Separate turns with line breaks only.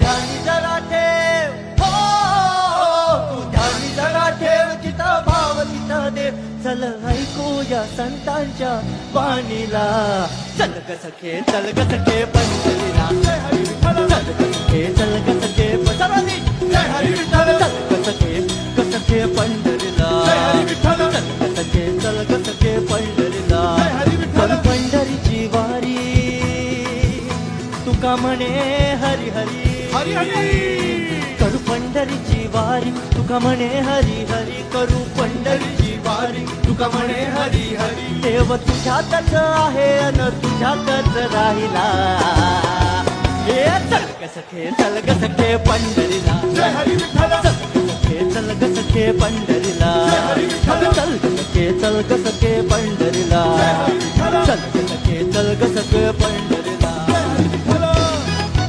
ध्यानी जरा ठेव, हो तू ध्यानी जरा ठेव, जिथं भाव तिथं देव. चल ऐकूया संतांच्या वाणीला, चल ग सखे चल ग सखे पंढरीला. चल ग सखे चल ग सखे पंढरीला. चल ग सखे पंढरीला. चल ग सखे चल ग सखे पंढरीला. पण पंढरीची वारी तुका म्हणे हरी हरी
हरी हरी.
करू पंढरीची वारी तुका म्हणे हरी हरी. करू पंढरीची वारी तुका म्हणे हरी हरी. देव तुझ्यातच आहे अन तुझ्यातच राहिला. हे चल ग सखे चल ग सखे पंढरीला.
जय हरी विठ्ठल.
चल ग सखे पंढरीला.
जय हरी विठ्ठल.
चल ग सखे चल ग सखे पंढरीला.
जय हरी विठ्ठल.
चल ग सखे चल ग सखे पंढरीला.